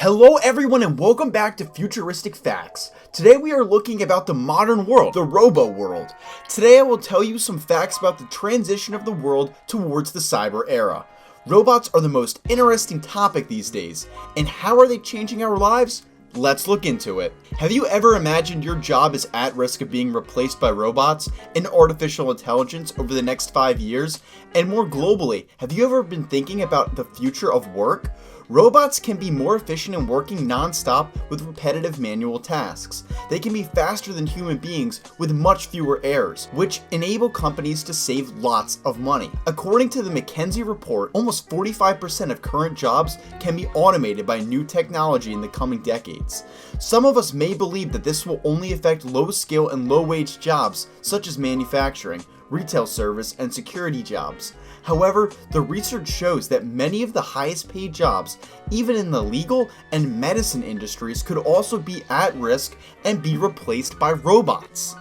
Hello everyone and welcome back to Futuristic Facts. Today we are looking about the modern world, the robo world. Today I will tell you some facts about the transition of the world towards the cyber era. Robots are the most interesting topic these days, and how are they changing our lives? Let's look into it. Have you ever imagined your job is at risk of being replaced by robots and artificial intelligence over the next 5 years? And more globally, have you ever been thinking about the future of work? Robots can be more efficient in working non-stop with repetitive manual tasks. They can be faster than human beings with much fewer errors, which enable companies to save lots of money. According to the McKinsey report, almost 45% of current jobs can be automated by new technology in the coming decades. Some of us may believe that this will only affect low-skill and low-wage jobs such as manufacturing, retail service, and security jobs. However, the research shows that many of the highest paid jobs, even in the legal and medicine industries, could also be at risk and be replaced by robots.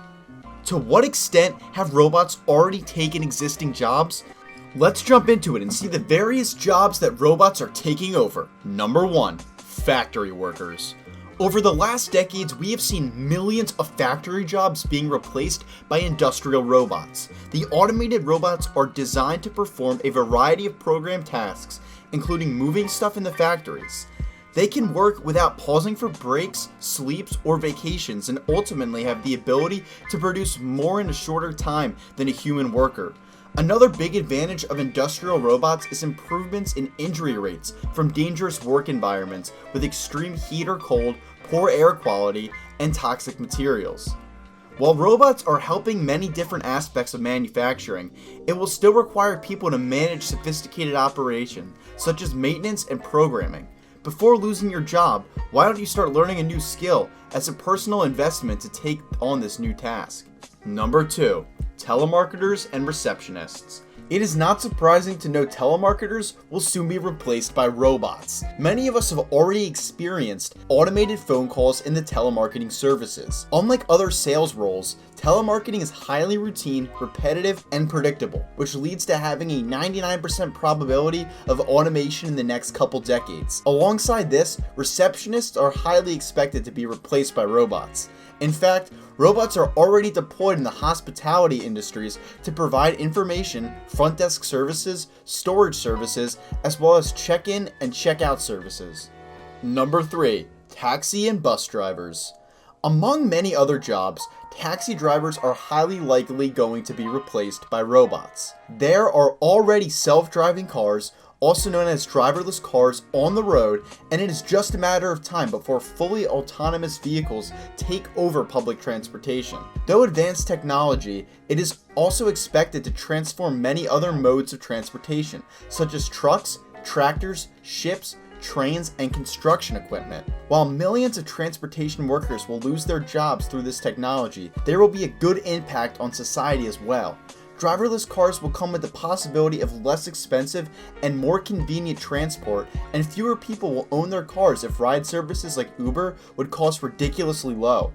To what extent have robots already taken existing jobs? Let's jump into it and see the various jobs that robots are taking over. Number 1. Factory workers. Over the last decades, we have seen millions of factory jobs being replaced by industrial robots. The automated robots are designed to perform a variety of programmed tasks, including moving stuff in the factories. They can work without pausing for breaks, sleeps, or vacations, and ultimately have the ability to produce more in a shorter time than a human worker. Another big advantage of industrial robots is improvements in injury rates from dangerous work environments with extreme heat or cold, poor air quality, and toxic materials. While robots are helping many different aspects of manufacturing, it will still require people to manage sophisticated operation, such as maintenance and programming. Before losing your job, why don't you start learning a new skill as a personal investment to take on this new task? Number 2. Telemarketers and receptionists. It is not surprising to know telemarketers will soon be replaced by robots. Many of us have already experienced automated phone calls in the telemarketing services. Unlike other sales roles, telemarketing is highly routine, repetitive, and predictable, which leads to having a 99% probability of automation in the next couple decades. Alongside this, receptionists are highly expected to be replaced by robots. In fact, robots are already deployed in the hospitality industries to provide information, front desk services, storage services, as well as check-in and check-out services. Number 3. Taxi and bus drivers. Among many other jobs, taxi drivers are highly likely going to be replaced by robots. There are already self-driving cars, also known as driverless cars, on the road, and it is just a matter of time before fully autonomous vehicles take over public transportation. Though advanced technology, it is also expected to transform many other modes of transportation, such as trucks, tractors, ships, trains, and construction equipment. While millions of transportation workers will lose their jobs through this technology, there will be a good impact on society as well. Driverless cars will come with the possibility of less expensive and more convenient transport, and fewer people will own their cars if ride services like Uber would cost ridiculously low.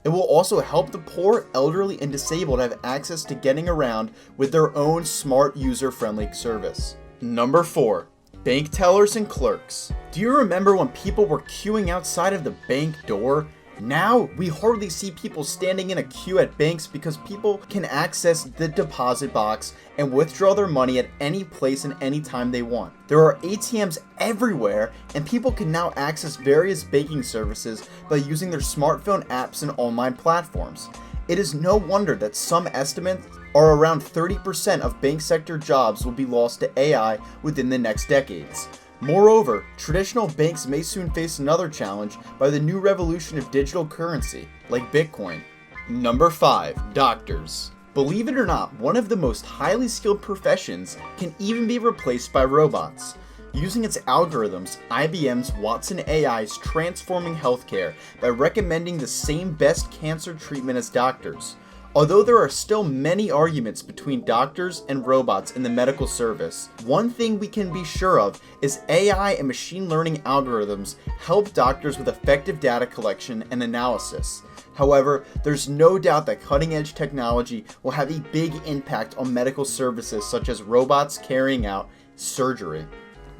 It will also help the poor, elderly, and disabled have access to getting around with their own smart, user-friendly service. Number 4. Bank tellers and clerks. Do you remember when people were queuing outside of the bank door? Now, we hardly see people standing in a queue at banks because people can access the deposit box and withdraw their money at any place and any time they want. There are ATMs everywhere, and people can now access various banking services by using their smartphone apps and online platforms. It is no wonder that some estimates are around 30% of bank sector jobs will be lost to AI within the next decades. Moreover, traditional banks may soon face another challenge by the new revolution of digital currency, like Bitcoin. Number 5. Doctors. Believe it or not, one of the most highly skilled professions can even be replaced by robots. Using its algorithms, IBM's Watson AI is transforming healthcare by recommending the same best cancer treatment as doctors. Although there are still many arguments between doctors and robots in the medical service, one thing we can be sure of is AI and machine learning algorithms help doctors with effective data collection and analysis. However, there's no doubt that cutting-edge technology will have a big impact on medical services such as robots carrying out surgery.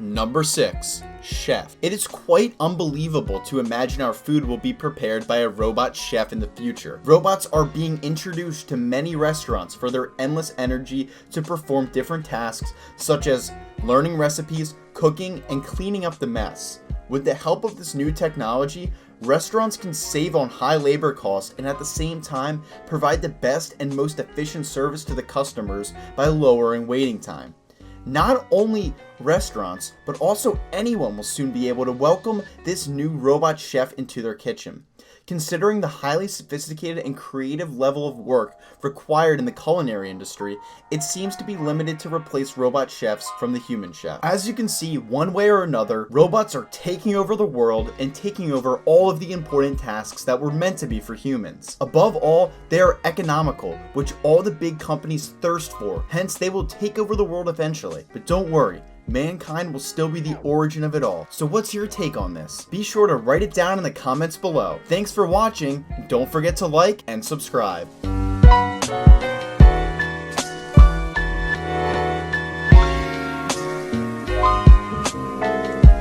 Number 6. Chef. It is quite unbelievable to imagine our food will be prepared by a robot chef in the future. Robots are being introduced to many restaurants for their endless energy to perform different tasks such as learning recipes, cooking, and cleaning up the mess. With the help of this new technology, restaurants can save on high labor costs and at the same time provide the best and most efficient service to the customers by lowering waiting time. Not only restaurants, but also anyone will soon be able to welcome this new robot chef into their kitchen. Considering the highly sophisticated and creative level of work required in the culinary industry, it seems to be limited to replace robot chefs from the human chef. As you can see, one way or another, robots are taking over the world and taking over all of the important tasks that were meant to be for humans. Above all, they are economical, which all the big companies thirst for, hence they will take over the world eventually. But don't worry, mankind will still be the origin of it all. So what's your take on this? Be sure to write it down in the comments below. Thanks for watching. Don't forget to like and subscribe.